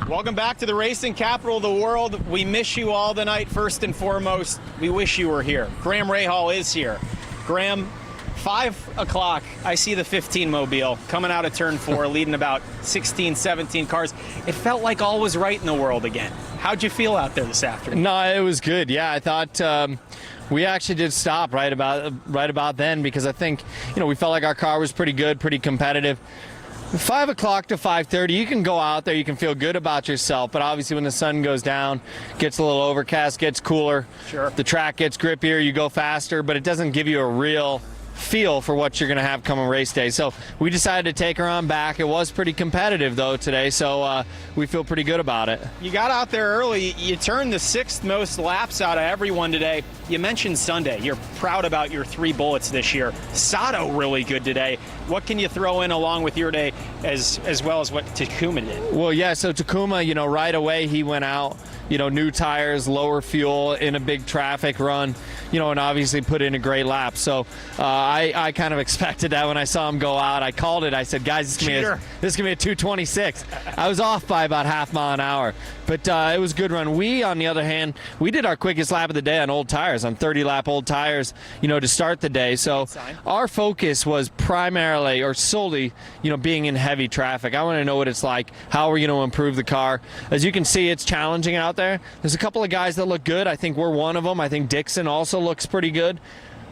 Welcome back to the racing capital of the world. We miss you all tonight. First and foremost, we wish you were here. Graham Rahal is here. Graham, 5 o'clock, I see the 15 mobile coming out of turn 4, leading about 16, 17 cars. It felt like all was right in the world again. How'd you feel out there this afternoon? No, it was good. Yeah, I thought we actually did stop right about then, because I think, we felt like our car was pretty good, pretty competitive. 5 o'clock to 5:30, you can go out there, you can feel good about yourself, but obviously when the sun goes down, gets a little overcast, gets cooler, sure, the track gets grippier, you go faster, but it doesn't give you a real feel for what you're going to have coming race day. So we decided to take her on back. It was pretty competitive though today, so we feel pretty good about it. You got out there early. You turned the 6th most laps out of everyone today. You mentioned Sunday. You're proud about your 3 bullets this year. Sato really good today. What can you throw in along with your day as well as what Takuma did? Well, yeah, so Takuma, right away he went out, new tires, lower fuel in a big traffic run, and obviously put in a great lap. So I kind of expected that when I saw him go out. I called it. I said, guys, this is going to be a 226. I was off by about half mile an hour, but it was a good run. We, on the other hand, we did our quickest lap of the day on old tires, on 30-lap old tires, to start the day. So our focus was primarily or solely, being in heavy traffic. I want to know what it's like. How are we going to improve the car? As you can see, it's challenging out there. There's a couple of guys that look good. I think we're one of them. I think Dixon also looks pretty good.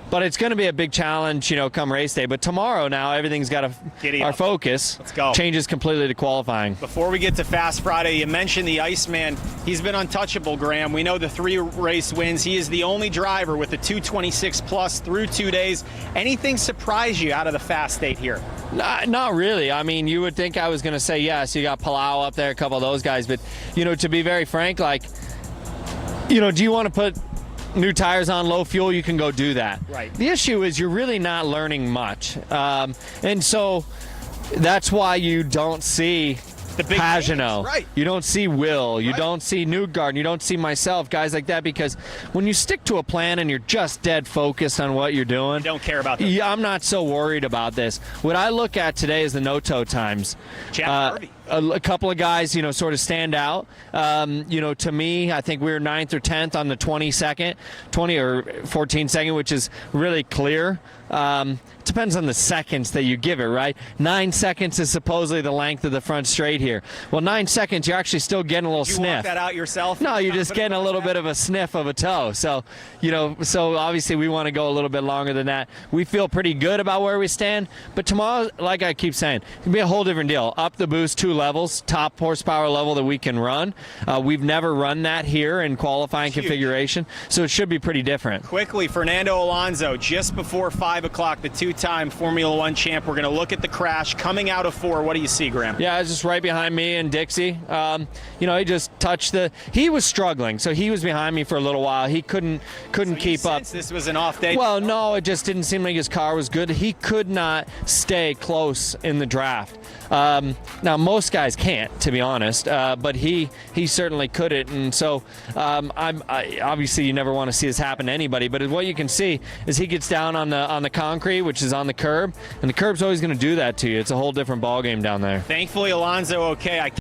But it's going to be a big challenge, come race day. But tomorrow now, everything's got our focus. Let's go. Changes completely to qualifying. Before we get to Fast Friday, you mentioned the Iceman. He's been untouchable, Graham. We know the 3 race wins. He is the only driver with a 226 plus through 2 days. Anything surprise you out of the Fast 8 here? Not really. I mean, you would think I was going to say yes. You got Palau up there, a couple of those guys. But, to be very frank, do you want to put new tires on low fuel? You can go do that. Right. The issue is you're really not learning much. And so that's why you don't see the big Pagano. Right. You don't see Will. You don't see Newgarden. You don't see myself, guys like that, because when you stick to a plan and you're just dead focused on what you're doing, you don't care about that. Yeah, I'm not so worried about this. What I look at today is the no-toe times. A couple of guys, sort of stand out. To me, I think we were 9th or 10th on the 20 or 14 second, which is really clear. Depends on the seconds that you give it, right? 9 seconds is supposedly the length of the front straight here. Well, 9 seconds, you're actually still getting a little sniff. You walk that out yourself? No, you're just getting a little bit of a sniff of a toe. So, so obviously we want to go a little bit longer than that. We feel pretty good about where we stand, but tomorrow, like I keep saying, it'll be a whole different deal. Up the boost 2 levels, top horsepower level that we can run. We've never run that here in qualifying configuration, so it should be pretty different. Quickly, Fernando Alonso, just before 5 o'clock, the 2-time Formula One champ. We're going to look at the crash coming out of 4. What do you see, Graham? Yeah, it's just right behind me and Dixie. He just touched he was struggling, so he was behind me for a little while. He couldn't keep up. This was an off day? Well, no, it just didn't seem like his car was good. He could not stay close in the draft. Now, most guys can't, to be honest, but he certainly couldn't, and so obviously you never want to see this happen to anybody, but what you can see is he gets down on the concrete, which is on the curb, and the curb's always going to do that to you. It's a whole different ballgame down there. Thankfully, Alonso okay.